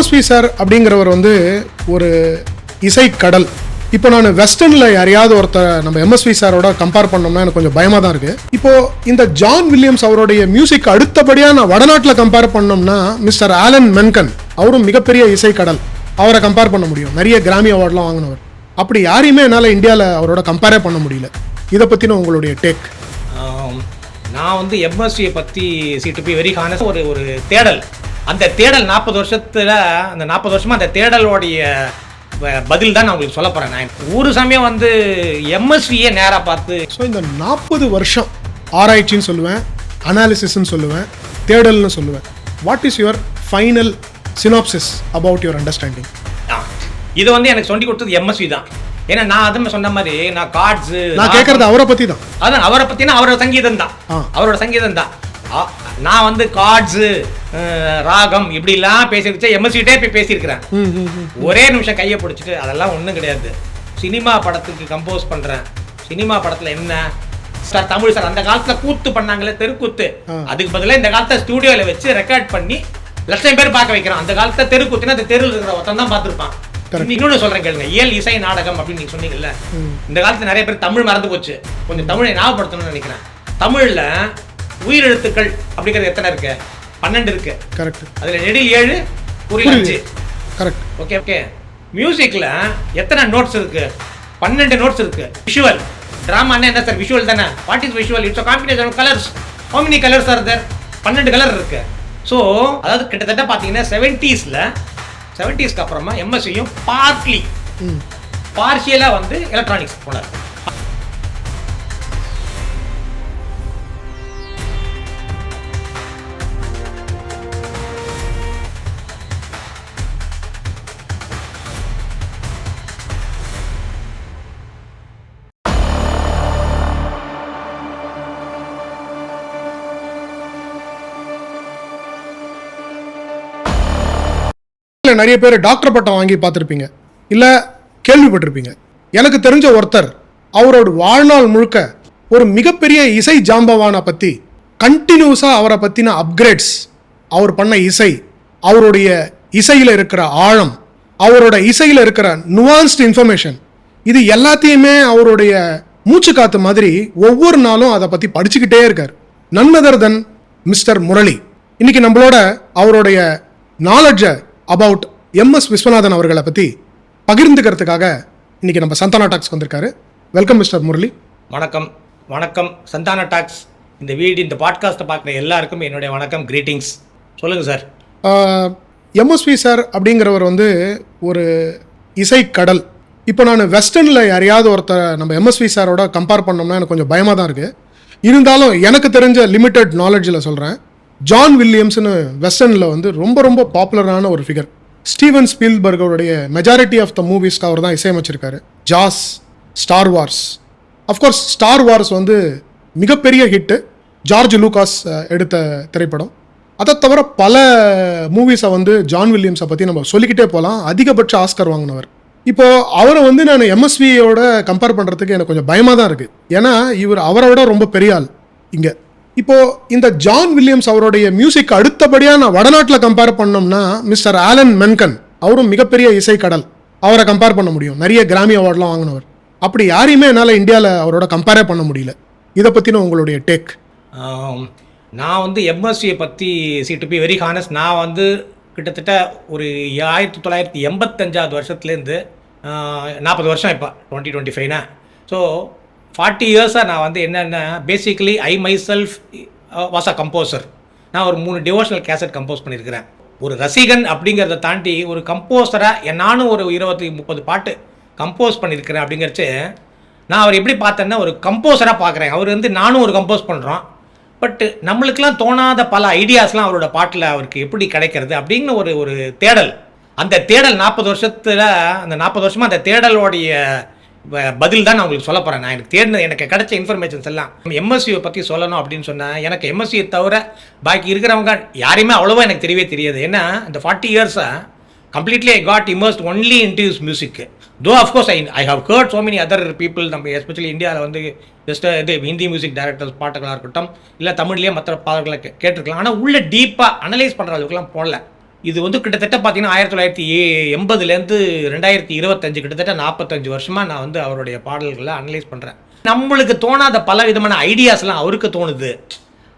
MSV sir அப்படிங்கிறவர் வந்து ஒரு இசை கடல். இப்போ நான் வெஸ்டர்னில் யாரையாவது ஒருத்தர் நம்ம எம்எஸ்வி சாரோட கம்பேர் பண்ணோம்னா எனக்கு கொஞ்சம் பயமாக தான் இருக்குது. இப்போது இந்த ஜான் வில்லியம்ஸ் அவருடைய மியூசிக் அடுத்தபடியாக நான் வடநாட்டில் கம்பேர் பண்ணோம்னா மிஸ்டர் ஆலன் மென்கன், அவரும் மிகப்பெரிய இசை கடல், அவரை கம்பேர் பண்ண முடியும். நிறைய கிராமி அவார்ட்லாம் வாங்கினவர். அப்படி யாரையுமே என்னால் இந்தியாவில் அவரோட கம்பேரே பண்ண முடியல. இதை பற்றின உங்களுடைய டேக்? நான் வந்து எம்எஸ்வியை பற்றி டு பி வெரி ஹானஸ்ட் ஒரு தேடல். அந்த தேடல் 40 வருஷத்தில், அந்த 40 வருஷமாக அந்த தேடலோடைய பதில் தான் நான் உங்களுக்கு சொல்ல போகிறேன். நான் ஒரு சமயம் வந்து எம்எஸ்வியை நேராக பார்த்து இந்த 40 வருஷம் ஆராய்ச்சின்னு சொல்லுவேன், அனாலிசிஸ்ன்னு சொல்லுவேன், தேடல்னு சொல்லுவேன். What is your final synopsis about your understanding? இது வந்து எனக்கு சொல்லி கொடுத்தது எம்எஸ்வி தான். ஏன்னா நான் அதுமே சொன்ன மாதிரி நான் கார்ட்ஸ் நான் கேட்கறது அவரை பற்றி தான். அதான் அவரை பற்றினா அவரோட சங்கீதம் தான், அவரோட சங்கீதம் தான். நான் வந்து கார்ட்ஸு ராகம் இப்படிலாம் பேசிருச்சா எம்எஸ்விட்டே போய் பேசியிருக்கிறேன். ஒரே நிமிஷம் கையை பிடிச்சிட்டு அதெல்லாம் ஒன்றும் கிடையாது, சினிமா படத்துக்கு கம்போஸ் பண்ணுறேன். சினிமா படத்தில் என்ன சார், தமிழ் சார் அந்த காலத்தில் கூத்து பண்ணாங்களே, தெருக்கூத்து, அதுக்கு பதிலாக இந்த காலத்தை ஸ்டூடியோவில் வச்சு ரெக்கார்ட் பண்ணி லட்சம் பேர் பார்க்க வைக்கிறோம். அந்த காலத்தில் தெருக்கூத்துனா அந்த தெருவில் இருக்கிற ஒருத்தன் தான் பார்த்துருப்பான். இன்னொன்று சொல்கிறேன் கேளுங்க, இயல் இசை நாடகம் அப்படின்னு நீங்கள் சொன்னீங்கல்ல, இந்த காலத்தில் நிறைய பேர் தமிழ் மறந்து போச்சு. கொஞ்சம் தமிழை ஞாபகப்படுத்தணும்னு நினைக்கிறேன். தமிழில் உயிரெழுத்துக்கள் அப்படிங்கிறது எத்தனை இருக்கு? 12 இருக்கு. கரெக்ட். அதில் நெடில் 7, குறில் 5. கரெக்ட். Okay okay. மியூசிக்கில் எத்தனை நோட்ஸ் இருக்கு? 12 நோட்ஸ் இருக்கு. விஷுவல் ட்ராமான்னா என்ன சார்? விஷுவல் தானே. What is visual? It's a combination of colors. How many colors are there? 12 colour இருக்கு. ஸோ அதாவது கிட்டத்தட்ட பார்த்தீங்கன்னா 70ஸ்க்கு அப்புறமா எம்எஸ்வியும் பார்ஷியலாக வந்து எலக்ட்ரானிக்ஸ் போனார். நிறைய பேர் டாக்டர் பட்டம் வாங்கி பார்த்துருப்பீங்க, இல்லை கேள்விப்பட்டிருப்பீங்க. எனக்கு தெரிஞ்ச ஒருத்தர் அவரோட வாழ்நாள் முழுக்க ஒரு மிகப்பெரிய இசை ஜாம்பவானை பற்றி கண்டினியூஸாக அவரை பற்றின அப்கிரேட்ஸ், அவர் பண்ண இசை, அவருடைய இசையில் இருக்கிற ஆழம், அவரோட இசையில் இருக்கிற நுவான்ஸ்டு இன்ஃபர்மேஷன், இது எல்லாத்தையுமே அவருடைய மூச்சு காத்து மாதிரி ஒவ்வொரு நாளும் அதை பற்றி படிச்சுக்கிட்டே இருக்கார். நன் அதர் தென் மிஸ்டர் முரளி. இன்னைக்கு நம்மளோட அவருடைய நாலெட்ஜை அபவுட் எம்எஸ் விஸ்வநாதன் அவர்களை பற்றி பகிர்ந்துக்கிறதுக்காக இன்னைக்கு நம்ம சந்தானா டாக்ஸ் வந்திருக்காரு. Welcome mister Murali. வணக்கம். வணக்கம் சந்தானா டாக்ஸ். இந்த பாட்காஸ்ட்டை பார்க்குற எல்லாருக்கும் என்னுடைய வணக்கம், கிரீட்டிங்ஸ். சொல்லுங்கள் சார். எம்எஸ்வி சார் அப்படிங்கிறவர் வந்து ஒரு இசை கடல். இப்போ நான் வெஸ்டர்னில் யாரையாவது ஒருத்தர் நம்ம எம்எஸ்வி சாரோட கம்பேர் பண்ணோம்னா எனக்கு கொஞ்சம் பயமாக தான் இருக்குது. இருந்தாலும் எனக்கு தெரிஞ்ச லிமிட்டட் நாலேஜில் சொல்கிறேன். ஜான் வில்லியம்ஸ்னு வெஸ்டர்னில் வந்து ரொம்ப ரொம்ப பாப்புலரான ஒரு ஃபிகர். ஸ்டீவன் ஸ்பீல்பர்கோடைய மெஜாரிட்டி ஆஃப் த மூவிஸ்க்கு அவர் தான் இசையமைச்சிருக்காரு. Jaws, Star Wars. Of course Star Wars வந்து மிகப்பெரிய ஹிட்டு, ஜார்ஜ் லூகாஸ் எடுத்த திரைப்படம். அதை தவிர பல மூவிஸை வந்து ஜான் வில்லியம்ஸை பற்றி நம்ம சொல்லிக்கிட்டே போகலாம். அதிகபட்ச ஆஸ்கர் வாங்கினவர். இப்போது அவரை வந்து நான் எம்எஸ்வியோட கம்பேர் பண்ணுறதுக்கு எனக்கு கொஞ்சம் பயமாக தான் இருக்குது. ஏன்னா இவர் அவரோட ரொம்ப பெரிய ஆள் இங்கே. இப்போது இந்த ஜான் வில்லியம்ஸ் அவருடைய மியூசிக் அடுத்தபடியாக நான் வடநாட்டில் கம்பேர் பண்ணோம்னா மிஸ்டர் ஆலன் மென்கன், அவரும் மிகப்பெரிய இசை கடல், அவரை கம்பேர் பண்ண முடியும். நிறைய கிராமி அவார்ட்லாம் வாங்கினவர். அப்படி யாரையுமே என்னால் இந்தியாவில் அவரோட கம்பேரே பண்ண முடியல. இதை பற்றின உங்களுடைய டேக்? நான் வந்து எம்எஸ்வியை பற்றி டு பி வெரி ஹானஸ்ட், நான் வந்து கிட்டத்தட்ட ஒரு 1985 வருஷத்துலேருந்து 40 வருஷம் இப்போ 2025. ஸோ 40 இயர்ஸாக நான் வந்து என்னென்ன basically I my self was a composer. நான் ஒரு 3 டிவோஷனல் கேசட் கம்போஸ் பண்ணியிருக்கிறேன். ஒரு ரசிகன் அப்படிங்கிறத தாண்டி ஒரு கம்போசராக நானும் ஒரு 20-30 பாட்டு கம்போஸ் பண்ணியிருக்கிறேன். அப்படிங்கிறச்சு நான் அவர் எப்படி பார்த்தேன்னா ஒரு கம்போசராக பார்க்குறேன். அவர் வந்து நானும் ஒரு கம்போஸ் பண்ணுறோம், பட் நம்மளுக்கெல்லாம் தோணாத பல ஐடியாஸ்லாம் அவரோட பாட்டில் அவருக்கு எப்படி கிடைக்கிறது அப்படிங்கிற ஒரு தேடல். அந்த தேடல் 40 வருஷத்தில், அந்த 40 வருஷமாக அந்த தேடலோடைய பதில் தான் நான் உங்களுக்கு சொல்ல போகிறேன். நான் எனக்கு கிடைச்ச இன்ஃபர்மேஷன்ஸ் எல்லாம் எம்எஸ்சியை பற்றி சொல்லணும் அப்படின்னு சொன்னேன். எனக்கு எம்எஸ்சியை தவிர பாக்கி இருக்கிறவங்க யாரையுமே அவ்வளோவா எனக்கு தெரியவே தெரியாது. ஏன்னா இந்த 40 இயர்ஸாக completely I got immersed only into his music. Though of course I have heard so many other people, நம்ம எஸ்பெஷலி இந்தியாவில் வந்து ஜஸ்ட் இது ஹிந்தி மியூசிக் டைரக்டர்ஸ் பாட்டுகளாக இருக்கட்டும், இல்லை தமிழ்லேயே மற்ற பாடல்களை கேட்டிருக்கலாம். ஆனால் உள்ள டீப்பாக அனலைஸ் பண்ணுற அளவுக்குலாம் போடல. இது வந்து கிட்டத்தட்ட பார்த்தீங்கன்னா 1980லேருந்து 2025 கிட்டத்தட்ட 45 வருஷமாக நான் வந்து அவருடைய பாடல்களை அனலைஸ் பண்ணுறேன். நம்மளுக்கு தோணாத பல விதமான ஐடியாஸ்லாம் அவருக்கு தோணுது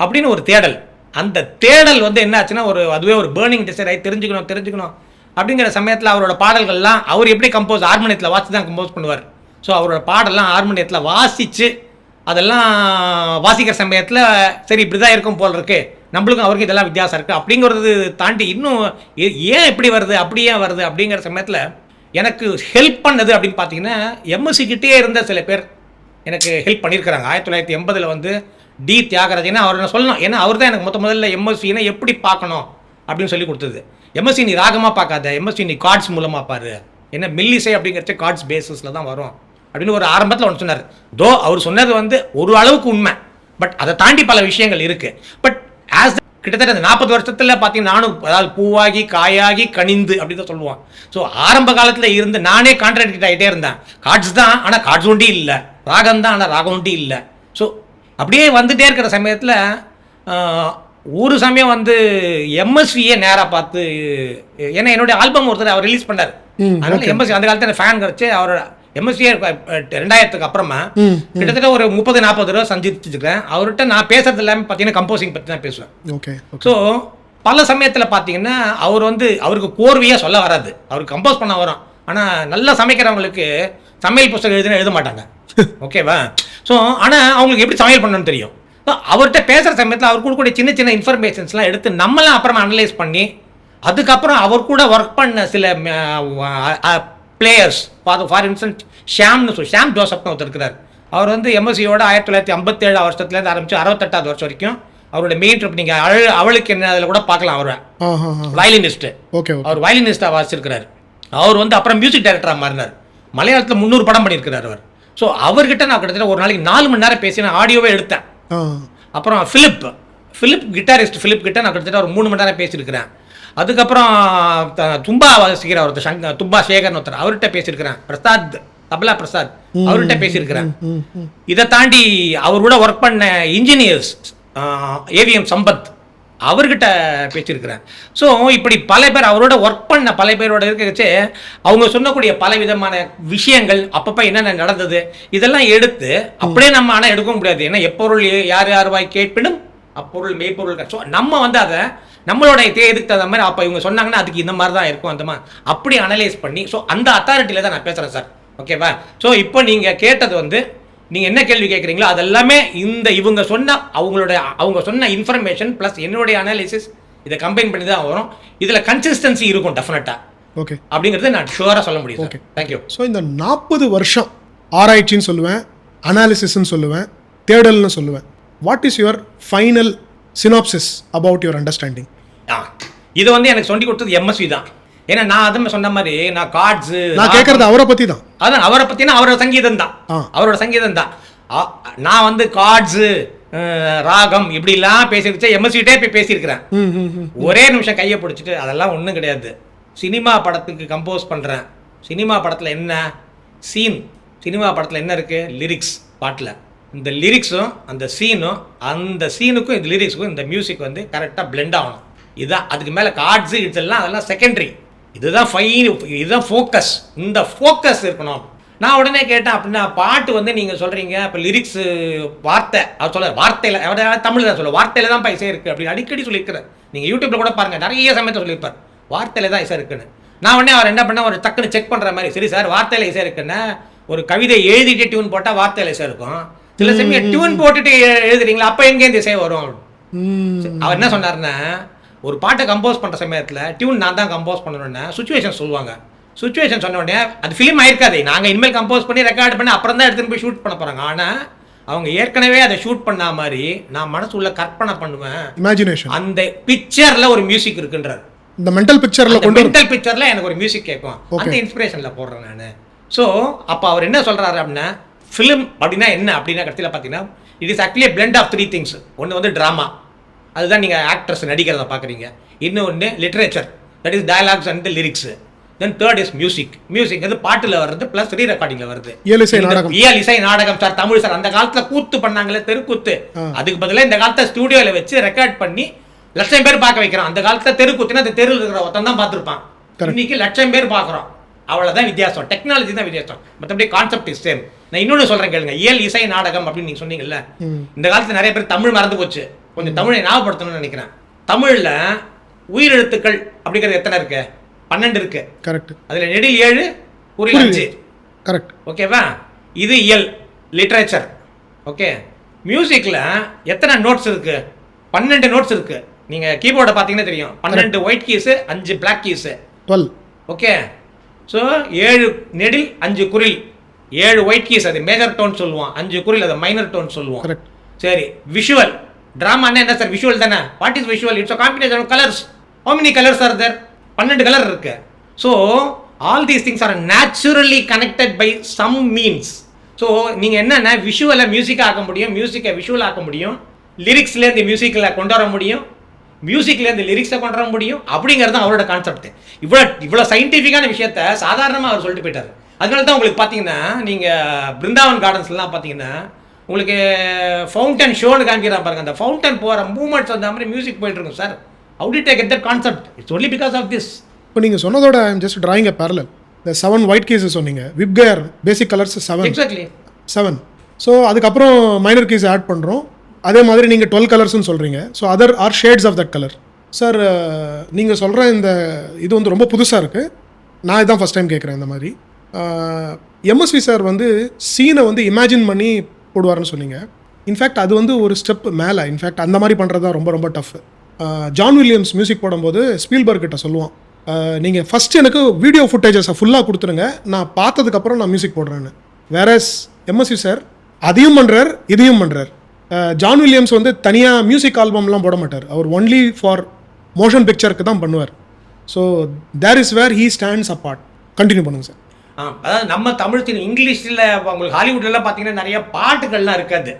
அப்படின்னு ஒரு தேடல். அந்த தேடல் வந்து என்ன ஆச்சுன்னா அதுவே ஒரு பேர்னிங் டிசைர் ஆகி தெரிஞ்சுக்கணும் அப்படிங்கிற சமயத்தில் அவரோட பாடல்கள்லாம் அவர் எப்படி கம்போஸ் ஹார்மோனியத்தில் வாசி தான் கம்போஸ் பண்ணுவார். ஸோ அவரோட பாடல்லாம் ஹார்மோனியத்தில் வாசித்து அதெல்லாம் வாசிக்கிற சமயத்தில் சரி இப்படி தான் இருக்கும் போல் இருக்குது, நம்மளுக்கும் அவருக்கும் இதெல்லாம் வித்தியாசம் இருக்குது அப்படிங்கிறது தாண்டி இன்னும் ஏன் இப்படி வருது அப்படிங்கிற சமயத்தில் எனக்கு ஹெல்ப் பண்ணது அப்படின்னு பார்த்தீங்கன்னா எம்எஸ்சி கிட்டே இருந்த சில பேர் எனக்கு ஹெல்ப் பண்ணியிருக்கிறாங்க. 1980 வந்து டி தியாகராஜன் அவர் நான் சொல்லணும், ஏன்னா அவர் தான் எனக்கு முதல்ல எம்எஸ்சின்னா எப்படி பார்க்கணும் அப்படின்னு சொல்லி கொடுத்தது. எம்எஸ்சி நீ ராகமாக பார்க்காத, எம்எஸ்சி நீ கார்ட்ஸ் மூலமாக பாரு, ஏன்னா மில்லிசை அப்படிங்கிறது கார்ட்ஸ் பேசிஸில் தான் வரும் அப்படின்னு ஒரு ஆரம்பத்தில் ஒன்று சொன்னார். அவர் சொன்னது வந்து ஒரு அளவுக்கு உண்மை, பட் அதை தாண்டி பல விஷயங்கள் இருக்குது. பட் ஆஸ் கிட்டத்தட்ட அந்த 40 வருஷத்தில் பார்த்தீங்கன்னா நானும் அதாவது பூவாகி காயாகி கனிந்து அப்படி தான் சொல்லுவான். ஸோ ஆரம்ப காலத்தில் இருந்து நானே கான்ட்ராக்ட் ஆகிட்டே இருந்தேன். கார்ட்ஸ் தான் ஆனால் கார்ட்ஸ் ஒண்டி இல்லை, ராகம் தான் ஆனால் ராகம் ஒண்டி இல்லை. ஸோ அப்படியே வந்துகிட்டே இருக்கிற சமயத்தில் ஒரு சமயம் வந்து எம்எஸ்வியே நேராக பார்த்து, ஏன்னா என்னுடைய ஆல்பம் ஒருத்தர் அவர் ரிலீஸ் பண்ணார். அதனால எம்எஸ்வி அந்த காலத்தில் ஃபேன் கிடச்சி அவரோட எம்எஸ்வியே 2000க்கு அப்புறமா கிட்டத்தட்ட ஒரு 30-40 தடவை சந்திச்சிருக்கேன். அவர்கிட்ட நான் பேசுறது எல்லாமே பார்த்தீங்கன்னா கம்போசிங் பற்றி தான் பேசுவேன். ஓகே. ஸோ பல சமயத்தில் பார்த்தீங்கன்னா அவர் வந்து அவருக்கு கோர்வையாக சொல்ல வராது, அவருக்கு கம்போஸ் பண்ண வரும். ஆனால் நல்லா சமைக்கிறவங்களுக்கு சமையல் புத்தகம் எழுத மாட்டாங்க, ஓகேவா? ஸோ ஆனால் அவங்களுக்கு எப்படி சமையல் பண்ணணும்னு தெரியும். ஸோ அவர்கிட்ட பேசுகிற சமயத்தில் அவர் கொடுக்கக்கூடிய சின்ன சின்ன இன்ஃபர்மேஷன்ஸ்லாம் எடுத்து நம்மளாம் அப்புறமா அனலைஸ் பண்ணி அதுக்கப்புறம் அவர் கூட ஒர்க் பண்ண சில பிளேயர்ஸ், ஃபார் இன்ஸ்டன்ஸ் ஷாம் ஜோசப்னு ஒருத்தர் இருக்கிறார். அவர் வந்து எம்எஸ்சியோட 1957 வருஷத்துலேருந்து ஆரம்பித்து 68வது வருஷம் வரைக்கும் அவரோட மெயின் ட்ரிப் நீங்கள் அவளுக்கு என்ன அதில் கூட பார்க்கலாம். அவர் வயலினிஸ்ட்டு, ஓகே, அவர் வயலினிஸ்டாக வாசிச்சிருக்கிறார். அவர் வந்து அப்புறம் மியூசிக் டைரக்டராக மாறினார். மலையாளத்தில் 300 படம் பண்ணியிருக்கிறார் அவர். ஸோ அவர்கிட்ட நான் கிட்டத்தட்ட ஒரு நாளைக்கு 4 மணி நேரம் பேசி நான் ஆடியோவே எடுத்தேன். அப்புறம் ஃபிலிப் கிட்டாரிஸ்ட் ஃபிலிப் கிட்ட நான் கிட்டத்தட்ட ஒரு 3 மணி நேரம் பேசியிருக்கிறேன். அதுக்கப்புறம் தும்பா வாசிக்கிற ஒருத்தர் தும்பா சேகர்னு ஒருத்தர், அவர்கிட்ட பேசியிருக்கிறேன். பிரசாத், தபலா பிரசாத், அவர்கிட்ட பேசியிருக்கிறேன். இதை தாண்டி அவரோட ஒர்க் பண்ண இன்ஜினியர்ஸ் ஏவிஎம் சம்பத், அவர்கிட்ட பேசியிருக்கிறேன். ஸோ இப்படி பல பேர் அவரோட ஒர்க் பண்ண பல பேரோட இருக்கச்சு அவங்க சொன்னக்கூடிய பல விதமான விஷயங்கள் அப்பப்போ என்னென்ன நடந்தது இதெல்லாம் எடுத்து அப்படியே நம்ம ஆனால் எடுக்க முடியாது. ஏன்னா எப்பொருள் யார் வாய் கேட்பினும் அப்பொருள் மெய்ப்பொருள். ஸோ நம்ம வந்து அதை நம்மளோட எதுக்கு தகுந்த மாதிரி அப்போ இவங்க சொன்னாங்கன்னா அதுக்கு இந்த மாதிரி தான் இருக்கும், அந்த மாதிரி அப்படி அனலைஸ் பண்ணி ஸோ அந்த அத்தாரிட்டியில் தான் நான் பேசுகிறேன் சார், ஓகேவா? ஸோ இப்போ நீங்கள் கேட்டது வந்து நீங்கள் என்ன கேள்வி கேட்குறீங்களோ அதெல்லாமே இவங்க சொன்ன இன்ஃபர்மேஷன் ப்ளஸ் என்னுடைய அனாலிசிஸ் இதை கம்பைன் பண்ணி தான் வரும். இதில் கன்சிஸ்டன்சி இருக்கும் டெஃபினட்டாக, ஓகே, அப்படிங்கிறது நான் ஷுவராக சொல்ல முடியும். Okay, thank you. ஸோ இந்த 40 வருஷம் ஆராய்ச்சின்னு சொல்லுவேன், அனாலிசிஸ்ன்னு சொல்லுவேன், தேடல்னு சொல்லுவேன். What is your final synopsis about your understanding? இது வந்து எனக்கு சொல்லி கொடுத்தது எம்எஸ்வி தான். ஏன்னா நான் அதுமே சொன்ன மாதிரி நான் கார்ட்ஸு நான் கேட்கறது அவரை பற்றி தான். அதான் அவரை பற்றினா அவரோட சங்கீதம் தான், அவரோட சங்கீதம் தான். நான் வந்து கார்ட்ஸு ராகம் இப்படிலாம் பேசிருச்சு எம்எஸ்விட்டே போய் பேசியிருக்கிறேன். ஒரே நிமிஷம் கையை பிடிச்சிட்டு அதெல்லாம் ஒன்றும் கிடையாது, சினிமா படத்துக்கு கம்போஸ் பண்ணுறேன். சினிமா படத்தில் என்ன சீன், சினிமா படத்தில் என்ன இருக்குது லிரிக்ஸ், பாட்டில் இந்த லிரிக்ஸும் அந்த சீனுக்கும் இந்த லிரிக்ஸுக்கும் இந்த மியூசிக் வந்து கரெக்டாக பிளெண்ட் ஆகணும். இதுதான் அதுக்கு மேலே கார்ட்ஸு இதெல்லாம் அதெல்லாம் செகண்டரி. இதுதான் இதுதான் ஃபோக்கஸ். இந்த ஃபோக்கஸ் இருக்கணும். நான் உடனே கேட்டேன் அப்படின்னா பாட்டு வந்து நீங்கள் சொல்கிறீங்க இப்போ லிரிக்ஸு வார்த்தை அவர் சொல்ல வார்த்தையில் தமிழ் தான் சொல்ல வார்த்தையில் தான் இசை இருக்குது அப்படின்னு அடிக்கடி சொல்லியிருக்கிறேன். நீங்கள் யூடியூப்பில் கூட பாருங்கள், நிறைய சமயத்தை சொல்லியிருப்பார் வார்த்தையில் தான் இசை இருக்குன்னு. நான் உடனே அவர் என்ன பண்ண ஒரு டக்குன்னு செக் பண்ணுற மாதிரி, சரி சார் வார்த்தையில் இசை இருக்குன்னு ஒரு கவிதை எழுதிட்டு டியூன் போட்டால் வார்த்தையில் இசை இருக்கும், சில சமயம் டியூன் போட்டுட்டு எழுதுறீங்களா அப்போ எங்கேருந்து இசை வரும்? அவர் என்ன சொன்னார்னா ஒரு பாட்டை கம்போஸ் பண்ணுற சமயத்தில் டியூன் நான் தான் கம்போஸ் பண்ணணுன்னு சுச்சுவேஷன் சொல்லுவாங்க. சுச்சுவேஷன் சொன்ன உடனே அது ஃபிலிம் ஆயிருக்காது, நாங்கள் இனிமேல் கம்போஸ் பண்ணி ரெக்கார்ட் பண்ணி அப்புறம் தான் எடுத்துன்னு போய் ஷூட் பண்ண போகிறாங்க. ஆனால் அவங்க ஏற்கனவே அதை ஷூட் பண்ண மாதிரி நான் மனசு உள்ள கற்பனை பண்ணுவேன், இமேஜினேஷன். அந்த பிக்சரில் ஒரு மியூசிக் இருக்குன்றார். இந்த மென்டல் பிக்சரில் எனக்கு ஒரு மியூசிக் கேட்கும், அந்த இன்ஸ்பிரேஷனில் போடுறேன் நான். ஸோ அப்போ அவர் என்ன சொல்கிறாரு அப்படின்னா ஃபிலிம் அப்படின்னா என்ன அப்படின்னா கடைசியில் பார்த்தீங்கன்னா it is actually blend of 3 things. ஒன்று வந்து ட்ராமா, அதுதான் நீங்கள் ஆக்டர்ஸ் நடிக்கிறத பார்க்குறீங்க. இன்னொன்று literature, that is dialogues and lyrics. Then third is music. Music வந்து பாட்டில் வர்றது ப்ளஸ் ரீ ரெக்கார்டிங்கில் வருது. இசை நாடகம் சார், தமிழ் சார். அந்த காலத்தில் கூத்து பண்ணாங்களே தெருக்கூத்து, அதுக்கு பதிலாக இந்த காலத்தில் ஸ்டூடியோவில் வச்சு ரெக்கார்ட் பண்ணி லட்சம் பேர் பார்க்க வைக்கிறோம். அந்த காலத்தில் தெருக்கூத்துனா அந்த தெருவில் இருக்கிற ஒருத்தன் தான் பார்த்துருப்பான். இன்னைக்கு லட்சம் பேர் பார்க்குறோம். அவ்வளோதான் வித்தியாசம். டெக்னாலஜி தான் வித்தியாசம். மற்றபடி கான்செப்ட் இஸ் சேம். நான் இன்னொன்று சொல்கிறேன் கேளுங்க. இயல் இசை நாடகம் அப்படின்னு நீங்கள் சொன்னீங்கல்ல, இந்த காலத்தில் நிறைய பேர் தமிழ் மறந்து போச்சு. கொஞ்சம் தமிழை ஞாபகப்படுத்தணும்னு நினைக்கிறேன். தமிழில் உயிரெழுத்துக்கள் அப்படிங்கிறது எத்தனை இருக்கு? 12 இருக்கு. கரெக்ட். அதில் நெடில் 7, குறில் 5. கரெக்ட். ஓகேவா? இது இயல் லிட்ரேச்சர். ஓகே. மியூசிக்கில் எத்தனை நோட்ஸ் இருக்கு? 12 நோட்ஸ் இருக்கு. நீங்கள் கீபோர்டை பார்த்தீங்கன்னா தெரியும். 12 white keys, 5 black keys, 12. Okay. So 7 நெடில், 5 குறில், 7 ஒயிட் கீஸ், அது மேஜர் டோன் சொல்லுவோம். 5 குறில், அது மைனர் டோன் சொல்லுவோம். கரெக்ட். சரி, விஷுவல் ட்ராமான்னா என்ன சார்? விஷுவல் தானே. What is visual? It's a combination of colours. How many colours are there? 12 colour இருக்கு. So all these things are naturally connected by some means. So நீங்கள் என்னென்ன விஷுவலை மியூசிக்காக ஆக்க முடியும், மியூசிக்கை விஷுவல் ஆக்க முடியும், லிரிக்ஸ்லேருந்து மியூசிக்கில் கொண்டு வர முடியும், மியூசிக்லேருந்து லிரிக்ஸை கொண்டு வர முடியும், அப்படிங்கிறது தான் அவரோட கான்செப்ட். இவ்வளோ சயின்டிஃபிக்கான விஷயத்த சாதாரணமாக அவர் சொல்லிட்டு போயிட்டார். அதனால தான் உங்களுக்கு பார்த்தீங்கன்னா, நீங்கள் பிருந்தாவன் கார்டன்ஸ்லாம் பார்த்தீங்கன்னா உங்களுக்கு ஃபவுண்டன் ஷோன்னு காமிக்கிறான் பாருங்க. அந்த ஃபவுண்டன் போகிற மூமெண்ட்ஸ் அந்த மாதிரி மியூசிக் போயிட்டு இருக்கும் sir. How did I get that concept? It's only because of this. இப்போ நீங்கள் சொன்னதோட I am just drawing a parallel. இந்த 7 ஒயிட் கீஸ் சொன்னீங்க. VIBGYOR basic colours 7. Exactly 7. So அதுக்கப்புறம் மைனர் கீஸ் ஆட் பண்ணுறோம். அதே மாதிரி நீங்கள் 12 கலர்ஸ்னு சொல்கிறீங்க. So other are shades of that colour. Sir நீங்கள் சொல்கிற இந்த இது வந்து ரொம்ப புதுசாக இருக்குது. நான் இதான் ஃபஸ்ட் டைம் கேட்குறேன் இந்த மாதிரி. எம்எஸ்வி சார் வந்து சீனை வந்து இமேஜின் பண்ணி போடுவார்னு சொன்னீங்க. இன்ஃபேக்ட் அது வந்து ஒரு ஸ்டெப் மேலே. இன்ஃபேக்ட் அந்த மாதிரி பண்ணுறது தான் ரொம்ப ரொம்ப டஃப். ஜான் வில்லியம்ஸ் மியூசிக் போடும்போது ஸ்பீல்பர்க் கிட்ட சொல்லுவான், நீங்கள் ஃபஸ்ட்டு எனக்கு வீடியோ ஃபுட்டேஜஸை ஃபுல்லாக கொடுத்துருங்க, நான் பார்த்ததுக்கப்புறம் நான் மியூசிக் போடுறேன்னு. வேறஸ் எம்எஸ்வி சார் அதையும் பண்ணுறார், இதையும் பண்ணுறார். ஜான் வில்லியம்ஸ் வந்து தனியாக மியூசிக் ஆல்பம்லாம் போட மாட்டார். அவர் ஒன்லி ஃபார் மோஷன் பிக்சருக்கு தான் பண்ணுவார். So there is where he stands apart. Continue பண்ணுங்க சார். அதாவது நம்ம தமிழ் இங்கிலீஷில் உங்களுக்கு ஹாலிவுட்லாம் பார்த்தீங்கன்னா நிறைய பாட்டுகள்லாம் இருக்காது.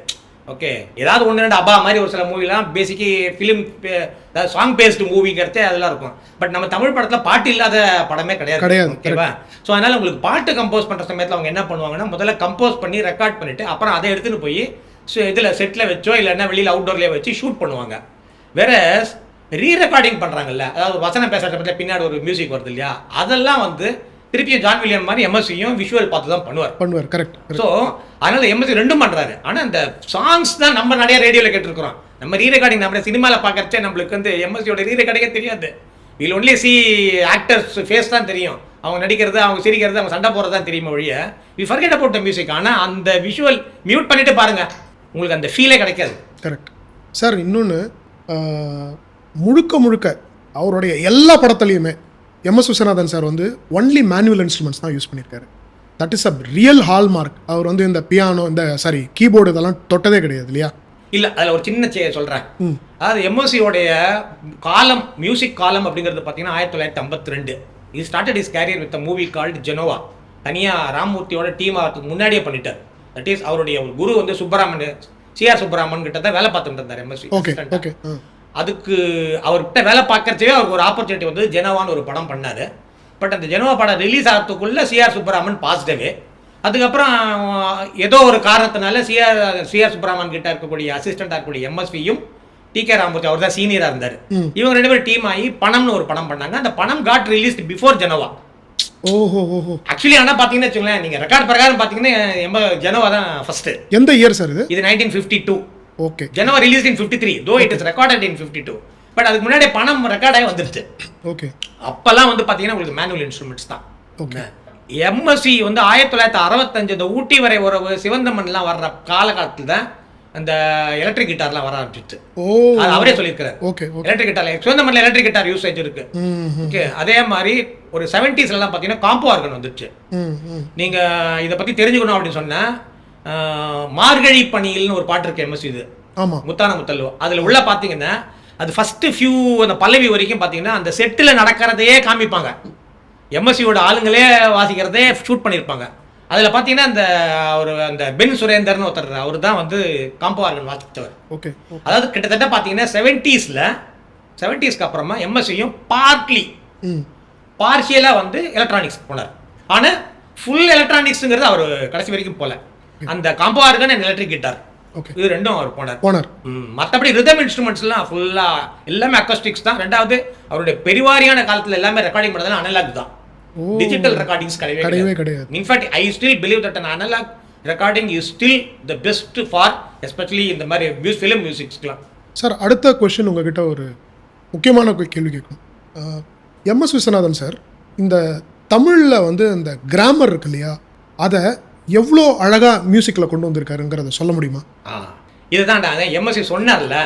ஓகே, ஏதாவது ஒன்று ரெண்டு அப்பா மாதிரி ஒரு சில மூவிலாம் பேசிக்கி ஃபிலிம் சாங் பேஸ்டு மூவிங்கிறதே அதெல்லாம் இருக்கும். பட் நம்ம தமிழ் படத்தில் பாட்டு இல்லாத படமே கிடையாது. ஓகேவா? ஸோ அதனால் உங்களுக்கு பாட்டு கம்போஸ் பண்ணுற சமயத்தில் அவங்க என்ன பண்ணுவாங்கன்னா, முதல்ல கம்போஸ் பண்ணி ரெக்கார்ட் பண்ணிவிட்டு அப்புறம் அதை எடுத்துகிட்டு போய் இதில் செட்டில் வச்சோ இல்லைன்னா வெளியில் அவுட்டோர்லேயே வச்சு ஷூட் பண்ணுவாங்க. வேற ரீரெக்கார்டிங் பண்ணுறாங்கல்ல, அதாவது வசனம் பேசுகிற சமயத்தில் பின்னாடி ஒரு மியூசிக் வருது இல்லையா, அதெல்லாம் வந்து திருப்பியும் ஜான் வில்லியம் மாதிரி எம்எஸ்சியும் விஷுவல் பார்த்து தான் பண்ணுவார். கரெக்ட். ஸோ அதனால் எம்எஸ்சி ரெண்டும் பண்ணுறாரு. ஆனால் அந்த சாங்ஸ் தான் நம்ம நிறைய ரேடியோவில் கேட்டிருக்கிறோம். நம்ம ரீரெக்கார்டிங் நம்ம சினிமாவில் பார்க்கறச்சே நம்மளுக்கு வந்து எம்எஸ்சியோட ரீரெக்கார்டிங்கே தெரியாது. இதில் ஒன்லி ஆக்டர்ஸ் ஃபேஸ் தான் தெரியும். அவங்க நடிக்கிறது, அவங்க சிரிக்கிறது, அவங்க சண்டை போகிறது தான் தெரியுமா ஒழிய we forget about the music. ஆனால் அந்த விஷுவல் மியூட் பண்ணிட்டு பாருங்கள், உங்களுக்கு அந்த ஃபீலே கிடைக்காது. Correct sir. இன்னொன்று, முழுக்க அவருடைய எல்லா படத்துலையுமே எம்எஸ் விஸ்வநாதன் சார் வந்து ஒன்லி மேனுவல் இன்ஸ்ட்ருமெண்ட்ஸ் தான் யூஸ் பண்ணியிருக்காரு. That is a real hallmark. அவர் வந்து இந்த பியானோ, கீபோர்டு இதெல்லாம் தொட்டதே கிடையாது இல்லையா? இல்லை, அதில் ஒரு சின்ன சொல்கிறேன். அதாவது எம்எஸ்சியோடைய காலம், மியூசிக் காலம் அப்படிங்கிறது பார்த்தீங்கன்னா 1952. இது started is career with movie called Genova. தனியாக ராமமூர்த்தியோட டீம் ஆகிறதுக்கு முன்னாடியே பண்ணிட்டார். தட் இஸ் அவருடைய ஒரு குரு வந்து சிஆர் சுப்பராமன் கிட்ட தான் வேலை பார்த்துட்டு இருந்தார் எம்எஸ்சி. ஓகே. அதுக்கு அவர்கிட்ட வேலை பார்க்கறச்சே அவருக்கு ஒரு ஆப்பர்ச்சுனிட்டி வந்து ஜெனோவான்னு ஒரு படம் பண்ணார். பட் அந்த ஜெனோவா படம் ரிலீஸ் ஆகிறதுக்குள்ளே சிஆர் சுப்பராமன் பாசிட்டிவே. அதுக்கப்புறம் ஏதோ ஒரு காரணத்தினால சிஆர் சுப்பராமன் கிட்ட இருக்கக்கூடிய அசிஸ்டண்டாக இருக்கக்கூடிய எம்எஸ்வியும் டிகே ராமமூர்த்தி, அவர் தான் சீனியராக இருந்தார். இவங்க 2 பேரும் டீம் ஆகி பணம்னு ஒரு படம் பண்ணாங்க. அந்த படம் got released before Genova. Actually ஆனால் பார்த்தீங்கன்னா வச்சுங்களேன், நீங்கள் ரெக்கார்ட் பிரகாரம் பார்த்தீங்கன்னா ஜெனோவா தான் ஃபர்ஸ்ட். எந்த இயர் சார் இது? 1952. Okay. Genoa released in 53, though it is recorded in 52. But அதுக்கு முன்னாடி பணம் ரெக்கார்டாகி வந்துருச்சு. ஓகே. அப்பெல்லாம் வந்து பார்த்தீங்கன்னா உங்களுக்கு மேனுவல் இன்ஸ்ட்ருமெண்ட்ஸ் தான். ஓகே. எம்எஸ்சி வந்து 1965 இந்த ஊட்டி வரை உறவு, சிவந்தமன்லாம் வர்ற காலகட்டத்தில் தான் அந்த எலக்ட்ரிக் கிட்டார்லாம் வர ஆரம்பிச்சிச்சு. அது அவரே சொல்லியிருக்காரு. ஓகே. எலக்ட்ரிக் கிட்டார், சிவந்தமன்ல எலக்ட்ரிக் கிட்டார் யூசேஜ் இருக்கு. ஓகே. அதே மாதிரி ஒரு 70sலாம் பார்த்தீங்கன்னா காம்போ ஆர்கன் வந்துருச்சு. நீங்கள் இதை பற்றி தெரிஞ்சுக்கணும் அப்படின்னு சொன்னால், மார்கழி பணியில்னு ஒரு பாட்டு இருக்கு எம்எஸ்சி. இது முத்தான முத்தல்வோ. அதில் உள்ள பார்த்தீங்கன்னா அது ஃபர்ஸ்ட் ஃபியூ அந்த பல்லவி வரைக்கும் பார்த்தீங்கன்னா அந்த செட்டில் நடக்கிறதையே காமிப்பாங்க. எம்எஸ்சியோட ஆளுங்களே வாசிக்கிறதே ஷூட் பண்ணியிருப்பாங்க. அதில் பார்த்தீங்கன்னா அந்த பென் சுரேந்தர்னு ஒருத்தர், அவர் தான் வந்து காம்போ ஆர்கன் வாசிச்சவர். ஓகே. அதாவது கிட்டத்தட்ட பார்த்தீங்கன்னா 70ஸ்க்கு அப்புறமா எம்எஸ்சியும் பார்ஷியலாக வந்து எலக்ட்ரானிக்ஸ் போனார். ஆனால் ஃபுல் எலக்ட்ரானிக்ஸுங்கிறது அவர் கடைசி வரைக்கும் போல. அந்த combo organ and electric guitar okay. இது ரெண்டும் அவர் போனார். போனார். மற்றபடி ரிதம் இன்ஸ்ட்ருமெண்ட்ஸ்லாம் ஃபுல்லாக எல்லாமே அக்கஸ்டிக்ஸ் தான். ரெண்டாவது அவருடைய பெரிவாரியான காலத்தில் எல்லாமே ரெக்கார்டிங் பண்ணதெல்லாம் அனலாக் தான். டிஜிட்டல் ரெக்கார்டிங்ஸ் கிடையவே கிடையாது. In fact I still believe that an analog recording is still the best for especially இந்த மாதிரி ஃபிலிம் மியூசிக்ஸ்க்குலாம். சார் அடுத்த கொஸ்டின் உங்ககிட்ட ஒரு முக்கியமான கேள்வி கேட்கணும். எம்எஸ் விஸ்வநாதன் சார் இந்த தமிழில் வந்து இந்த கிராமர் இருக்கு இல்லையா, அதை எவ்வளோ அழகாக மியூசிக்கில் கொண்டு வந்திருக்காருங்கிறத சொல்ல முடியுமா? இதுதான் எம்எஸ்சி சொன்னார்ல,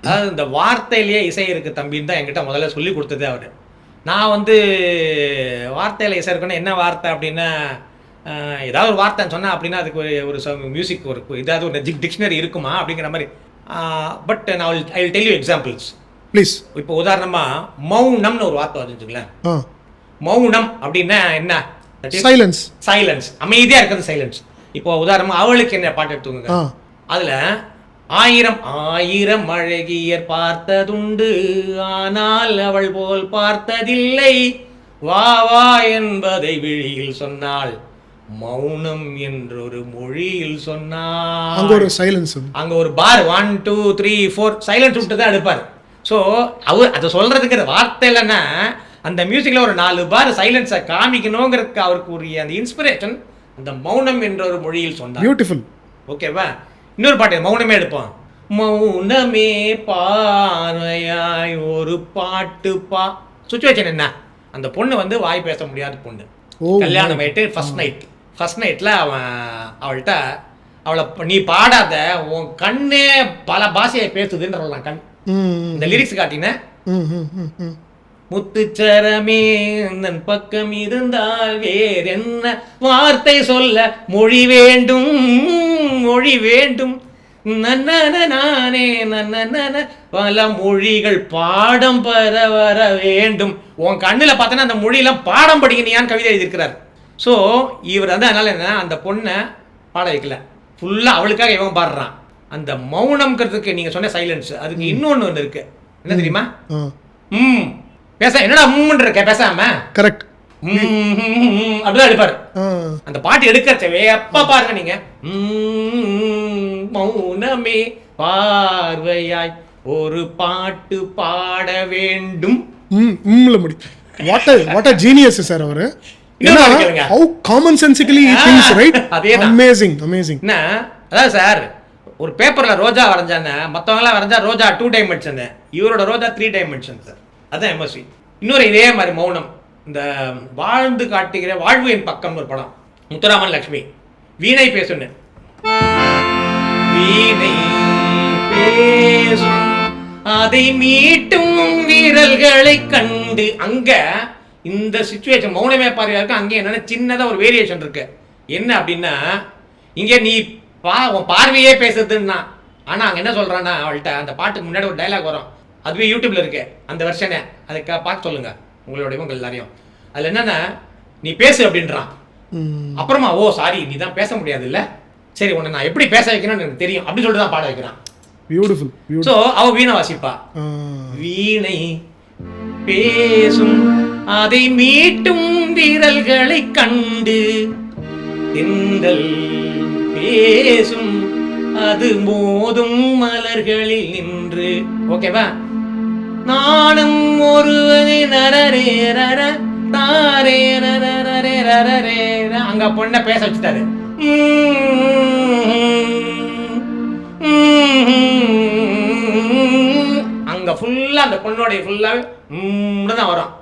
அதாவது இந்த வார்த்தையிலேயே இசை இருக்கு தம்பின்னு தான் என்கிட்ட முதல்ல சொல்லி கொடுத்ததே அவர். நான் வந்து வார்த்தையில் இசை இருக்குன்னா என்ன வார்த்தை அப்படின்னா, ஏதாவது ஒரு வார்த்தைன்னு சொன்னால் அப்படின்னா அதுக்கு ஒரு மியூசிக் ஒரு ஏதாவது ஒரு டிக்ஷனரி இருக்குமா அப்படிங்கிற மாதிரி. பட் நான் I will tell you examples please. இப்போ உதாரணமாக மௌனம்னு ஒரு வார்த்தை வந்துச்சுங்களேன். மௌனம் அப்படின்னா என்ன? சைலன்ஸ். சைலன்ஸ், அமைதியாக இருக்கிறது சைலன்ஸ். இப்போ உதாரணமாக அவளுக்கு என்ன பாட்டு எடுத்துக்கோங்க. அதில் 1000 அழகியர் பார்த்ததுண்டு, ஆனால் அவள் போல் பார்த்ததில்லை, வா வா என்பதை விழியில் சொன்னாள், மௌனம் என்றொரு மொழியில் சொன்னாள். அங்க ஒரு சைலன்ஸ், அங்க ஒரு பார் 1 2 3 4 சைலன்ஸ் விட்டு தான் எடுப்பார். ஸோ அவர் அதை சொல்றதுங்கிற வார்த்தை இல்லைன்னா அந்த மியூசிக்ல ஒரு 4 பார் சைலன்ஸை காமிக்கணுங்கிறதுக்கு அவருக்கு உரிய அந்த இன்ஸ்பிரேஷன் அந்த மௌனம் என்ற ஒரு மொழியில் சொன்னார். பியூட்டிஃபுல். ஓகேவா? இன்னொரு பாட்டு மௌனமே எடுப்போம். மௌனமே பார்வையாய் ஒரு பாட்டு சுச்சுவேஷன் என்ன? அந்த பொண்ணு வந்து வாய் பேச முடியாத பொண்ணு, கல்யாணம் ஆயிட்டு ஃபர்ஸ்ட் நைட்ல அவள்கிட்ட அவளை நீ பாடாத, உன் கண்ணே பல பாஷையை பேசுதுன்னு சொல்லலாம். கண் இந்த லிரிக்ஸ் காட்டினேன். முத்துச்சரமே நன் பக்கம் இருந்தால் வேறென்ன வார்த்தை சொல்ல, மொழி வேண்டும் மொழி வேண்டும், நானே நன்ன பல மொழிகள் பாடம் பெற வர வேண்டும். உன் கண்ணுல பார்த்தனா அந்த மொழியெல்லாம் பாடம் படிக்கணியான்னு கவிதை எழுதியிருக்கிறார். ஸோ இவர் வந்து அதனால என்ன, அந்த பொண்ணை பாட வைக்கல, ஃபுல்லா அவளுக்காக இவன் பாடுறான். அந்த மௌனம்ங்கிறதுக்கு நீங்க சொன்ன சைலன்ஸ், அதுக்கு இன்னொன்னு ஒன்று இருக்கு. என்ன தெரியுமா? பேச என்னடா இருக்க பேசாம கரெக்ட் அப்படிதான் எடுப்பாரு. அந்த பாட்டு எடுக்கிறச்சவே அப்பா பாருங்க நீங்க, மௌனமே பார்வையாய் ஒரு பாட்டு பாட வேண்டும். What a genius sir அவரு. How common sensically he thinks, right? Amazing. அதான் சார், ஒரு பேப்பர்ல ரோஜா வரைஞ்சானே, மற்றவங்களாம் வரைஞ்சா ரோஜா 2 டைமென்ஷன், இவரோட ரோஜா 3 டைமென்ஷன் சார். அதான் எம்எஸ்வி. இன்னொரு இதே மாதிரி மௌனம், இந்த வாழ்ந்து காட்டுகிற வாழ்வு என் பக்கம் ஒரு படம், முத்துராமன் லட்சுமி, வீணை பேசுன்னு. வீணை பேசும் அதை மீட்டும் வீரல்களை கண்டு, அங்க இந்த சிச்சுவேஷன் மௌனமே பார்வையா இருக்கு. அங்கே என்னன்னா சின்னதா ஒரு வேரியேஷன் இருக்கு. என்ன அப்படின்னா, இங்க நீ உன் பார்வையே பேசுறதுன்னா, ஆனா அங்க என்ன சொல்றான்னா, அவள்கிட்ட அந்த பாட்டுக்கு முன்னாடி ஒரு டைலாக் வரும், அதுவே யூடியூப்ல இருக்கு அந்த வெர்ஷனே, அதை பார்த்து சொல்லுங்க உங்களோட இவங்க எல்லாரையும். அதுல என்னன்னா, நீ பேசு அப்படின்றான். அப்புறமா ஓ சாரி நீ தான் பேச முடியாது இல்ல, சரி உன்னை நான் எப்படி பேச வைக்கணும்னு எனக்கு தெரியும் அப்படின்னு சொல்லிட்டு தான் பாட வைக்கிறான். பியூட்டிஃபுல். சோ அவ வீணை வாசிப்பா. வீணை பேசும் அதை மீட்டும் வீரல்களை கண்டு, திங்கள் பேசும் அது மோதும் மலர்களில் நின்று. ஓகேவா? நானும் ஒருவனை நரரேரர தாரே நரரரே, அங்க பொண்ணை பேச வச்சுட்டாரு. அங்க ஃபுல்லா அந்த பொண்ணோட ஃபுல்லாவே தான் வரும்.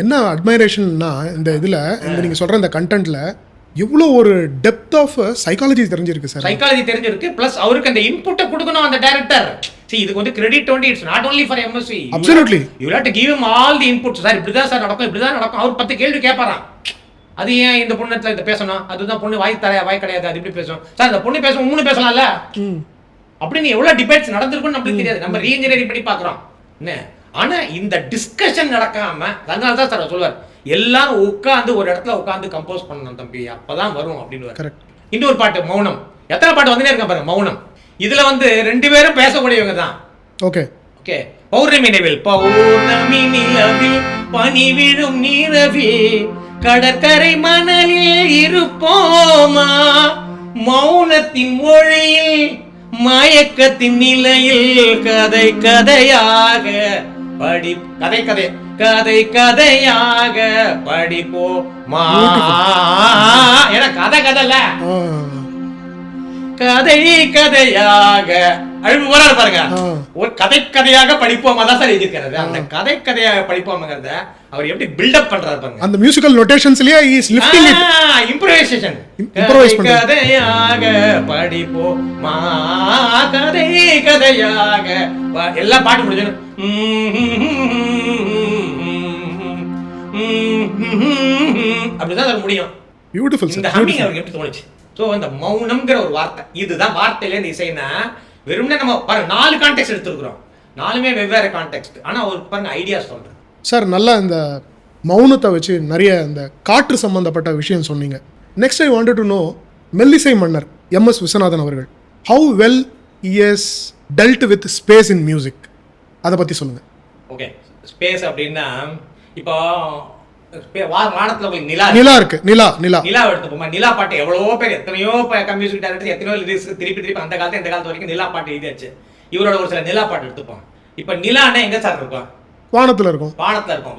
என்ன அட்மைரேஷன்னா இந்த இதுல இந்த நீங்க சொல்ற இந்த கண்டென்ட்ல எவ்வளோ ஒரு டெப்த் ஆஃப் சைக்காலஜி தெரிஞ்சிருக்கு சார். சைக்காலஜி தெரிஞ்சிருக்கு, பிளஸ் அவருக்கு அந்த இன்புட்டை கொடுக்கணும் அந்த டைரக்டர். See, இதுக்கு வந்து credit only, it's not only for MSV. Absolutely. You have to give him all the inputs. Sir இப்படிதான் சார் நடக்கும், இப்படிதான் நடக்கும். அவர் 10 கேள்வி கேட்பாராம். அது ஏன் இந்த பொண்ணுல இதை பேசணும், அதுதான் பொண்ணு வாய் கிடையாது, அது இப்படி பேசும் சார். அந்த பொண்ணு பேசும் 3 பேசலாம்ல அப்படின்னு எவ்வளவு டிபேட்ஸ் நடந்திருக்குன்னு நம்மளுக்கு தெரியாது. நம்ம ரீஇன்ஜினியரிங் பண்ணி பாக்குறோம் என்ன. ஆனா இந்த டிஸ்கஷன் நடக்காம, அதனால தான் சார் சொல்லுவார், எல்லாரும் உட்காந்து ஒரு இடத்துல உட்காந்து கம்போஸ் பண்ணணும் தம்பி, அப்பதான் வரும் அப்படின்னு. இன்னொரு பாட்டு மௌனம், எத்தனை பாட்டு வந்துனே இருக்க பாருங்க மௌனம். இதுல வந்து 2 பேரும் பேசக்கூடியவங்க தான். Okay okay. பௌர்ணமி நிலவில், பௌர்ணமி நிலவில் பனி விழும் நீரவில் கடற்கரை மணலில் இருப்போமா, மௌனத்தின் மொழியில் மயக்கத்தின் நிலையில் கதை கதையாக கதை கதையாக படிப்போமா. ஏன்னா கதை கதைல கதை கதையாக அழுப்பு போறாரு பாருங்க. ஒரு கதை கதையாக படிப்போமா தான் சார் எழுதிருக்காரு. அந்த கதை கதையாக படிப்போம்ங்கிறத அவர் எப்படி பில்டப் பண்றாரு பாருங்க. அந்த மியூசிக்கல் நோட்டேஷன்ஸ்லயே இஸ் லிஃப்டிங் இட். இம்ப்ரோவைசேஷன். கதையாக படிப்போமா கதை கதையாக எல்லாம் பாட்டு முடிஞ்சு அப்படிதான் அது முடியும். பியூட்டிஃபுல். இந்த ஹம்மிங் அவருக்கு எப்படி தோணுச்சு? ஸோ இந்த மௌனம்ங்கிற ஒரு வார்த்தை, இதுதான் வார்த்தையில இந்த இசைனா வெறும்னே நம்ம பாருங்க 4 கான்டெக்ஸ்ட் எடுத்துருக்குறோம், 4மே வெவ்வேறு கான்டெக்ஸ்ட். ஆனால் ஒரு பாருங்க ஐடியா சொல்றேன் சார். நல்லா இந்த மௌனத்தை வச்சு நிறைய இந்த காற்று சம்பந்தப்பட்ட விஷயம் சொன்னீங்க. Next I wanted to know மெல்லிசை மன்னர் எம்.எஸ். விஸ்வநாதன் அவர்கள் how well is dealt with space in music, அதை பற்றி சொல்லுங்கள். ஓகே, ஸ்பேஸ் அப்படின்னா இப்போ வானத்துல உங்களுக்கு நிலா இருக்கு. நிலா எடுத்துப்போமா. நிலா பாட்டு எவ்வளவோ பேர், எத்தனையோ மியூசிக் டைரக்டர், எத்தனையோ லிரிக்ஸ் திருப்பி அந்த காலத்து இந்த காலத்து வரைக்கும் நிலா பாட்டு எழுதியாச்சு. இவரோட ஒரு சில நிலா பாட்டு எடுத்துப்போம். இப்ப நிலான்னா எங்க சார் இருக்கும்? வானத்துல இருக்கும்.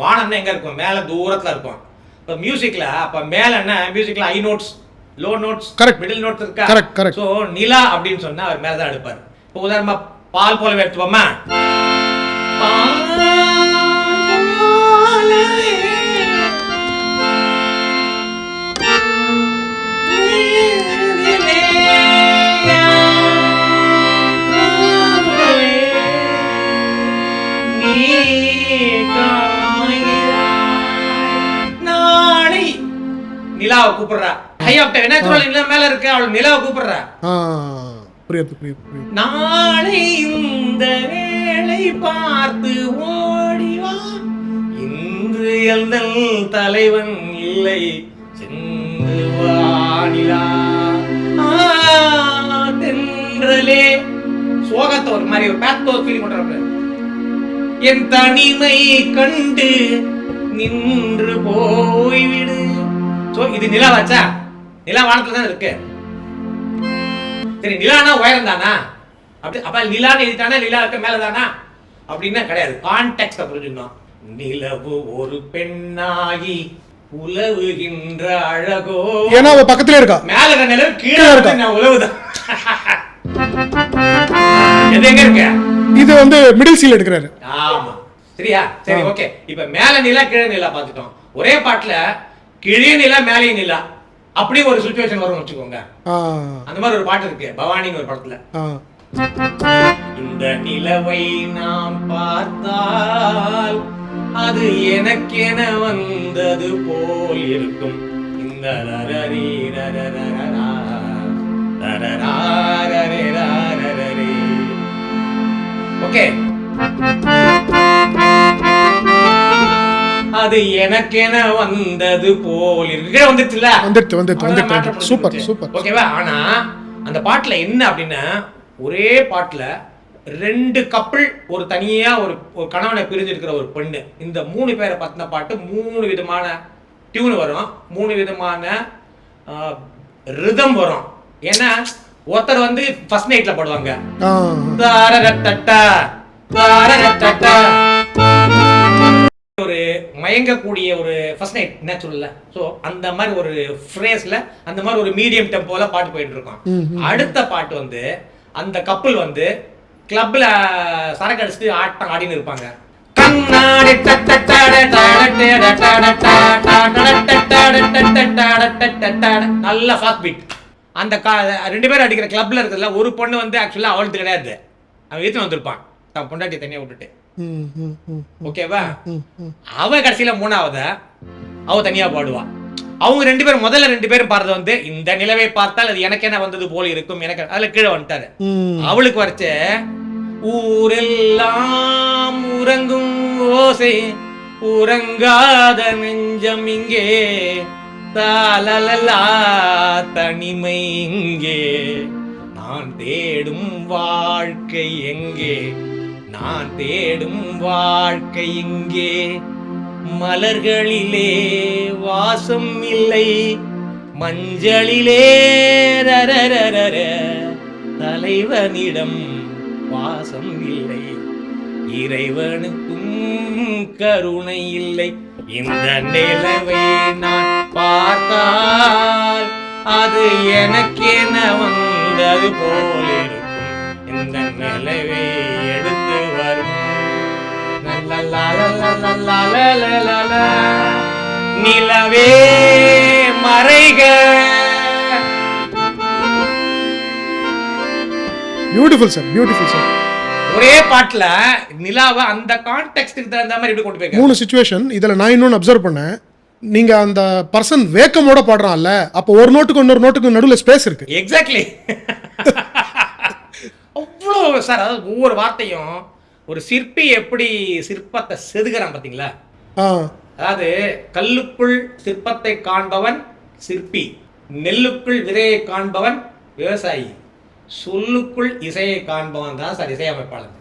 வானம்னா எங்க இருக்கும்? மேல தூரத்துல இருக்கும். இப்ப மியூசிக்ல அப்ப மேல என்ன மியூசிக்ல high notes, low notes, middle notes இருக்கா? கரெக்ட். சோ நிலா அப்படின்னு சொன்னா அவர் மேலதான் எடுப்பார். இப்போ உதாரணமா பால் போல எடுத்துப்போமா. நிலாவை கூப்பிடுறா. ஹை ஆக்டேவ் நேச்சுரல் நிலா மேல இருக்கு, அவள் நிலாவை கூப்பிடுறா. புரியுது. நாளை இந்த வேளை பார்த்து ஓடிவா, இன்று எந்தல் தலைவன் இல்லை சென்று வானிலா தென்றலே. சோகத்தை ஒரு மாதிரி ஒரு பேத்தோ ஃபீல் பண்றாங்க. என் தனிமை கண்டு நின்று போய்விடு. இது நிலா வச்சா? நிலா வானத்துல தான் இருக்கு. சரி, நிலானா உயரம் தானா? அப்படி அப்ப நிலான்னு எழுதிட்டானா நிலா இருக்க மேலதானா அப்படின்னா கிடையாது. கான்டெக்ஸ்ட புரிஞ்சுக்கணும். நிலவு ஒரு பெண்ணாகி உலவுகின்ற அழகோ. ஏன்னா அவ பக்கத்துல இருக்கா. மேல இருக்க நிலவு கீழே இருக்கா. நான் உலவுதான். எது எங்க இருக்கு? இது வந்து மிடில் சீல் எடுக்கிறாரு. ஆமா, சரியா? சரி, ஓகே. இப்ப மேல நிலா கீழே நிலா பார்த்துட்டோம். ஒரே பாட்டுல கீழே நிலா மேலே நிலா அப்படி ஒரு சிச்சுவேஷன் வரும் வச்சுக்கோங்க. அந்த மாதிரி ஒரு பாட்டு இருக்கு பவானின்னு ஒரு படத்துல. இந்த நிலவை நாம் பார்த்தால் அது எனக்கென வந்தது போல் இருக்கும். இந்த ஓகே, அது எனக்கென வந்தது போல் இருக்கு. வந்துச்சுல, வந்துட்டு. சூப்பர். ஓகேவா? ஆனா அந்த பாட்டுல என்ன அப்படின்னா, ஒரே பாட்டுல 2 கப்பிள், ஒரு தனியா ஒரு கணவனை பிரிஞ்சிருக்கிற ஒரு பெண்ணு, இந்த 3 பேரை பத்தின பாட்டு 3 விதமான டியூன் வரும், 3 விதமான ரிதம் வரும். ஏன்னா ஒருத்தர் வந்து ஃபர்ஸ்ட் நைட்ல பாடுவாங்க, ஒரு மயங்கக்கூடிய ஒரு ஃபர்ஸ்ட் நைட் நேச்சுரல்ல. ஸோ அந்த மாதிரி ஒரு ஃப்ரேஸ்ல அந்த மாதிரி ஒரு மீடியம் டெம்போல பாட்டு போயிட்டு இருக்கோம். அடுத்த பாட்டு வந்து அந்த கப்பல் வந்து கிளப்ல சரக்கு அடிச்சுட்டு ஆட்டம் ஆடின்னு இருப்பாங்க. நல்ல ஃபாஸ்ட் பீட். அந்த 2 பேர் அடிக்கிற கிளப்ல இருக்கிறதுல ஒரு பொண்ணு வந்து ஆக்சுவலா அவளுக்கு கிடையாது, அவன் வீட்டுல வந்திருப்பான் தான் பொண்டாட்டி தனியா விட்டுட்டு. ஓகேவா? அவ கடைசியில 3ஆவது அவ தனியா பாடுவா. அவங்க 2 பேரும் முதல்ல 2 பேரும் பாடுறது வந்து இந்த நிலவை பார்த்தால் அது எனக்கு என்ன வந்தது போல இருக்கும். எனக்கு அதுல கீழே வந்துட்டாரு. அவளுக்கு வரைச்ச ஊரெல்லாம் உறங்கும் ஓசை உறங்காத நெஞ்சம் இங்கே தாலலலா தனிமை இங்கே நான் தேடும் வாழ்க்கை எங்கே நான் தேடும் வாழ்க்கை இங்கே மலர்களிலே வாசம் இல்லை மஞ்சளிலே ரரரரர, தலைவனிடம் வாசம் இல்லை, இறைவனுக்கும் கருணை இல்லை. இந்த நிலவை நான் பார்த்தால் அது எனக்கென வந்தது போல் இருக்கும். இந்த நிலவை எடுத்து வரும் லலலலலலலலலலல. நிலவே மறைக. Beautiful sir, beautiful sir. ஒரே பாட்டுல நிலாவை அந்த கான்டெக்ஸ்டுக்கு தகுந்த மாதிரி எப்படி கொண்டு போய் 3 சுச்சுவேஷன். இதில் நான் இன்னொன்று அப்சர்வ் பண்ணேன். நீங்கள் அந்த பர்சன் வேக்கமோட பாடுறான்ல, அப்போ ஒரு நோட்டுக்கு இன்னொரு நோட்டுக்கு நடுவில் ஸ்பேஸ் இருக்கு. எக்ஸாக்ட்லி. அவ்வளோ சார், அதாவது ஒவ்வொரு வார்த்தையும் ஒரு சிற்பி எப்படி சிற்பத்தை செதுக்கிறான் பார்த்தீங்களா? அதாவது கல்லுக்குள் சிற்பத்தை காண்பவன் சிற்பி, நெல்லுக்குள் விதையை காண்பவன் விவசாயி, சொல்லுக்குள் இசையை காண்பவன் தான் சார் இசையமைப்பாளர்.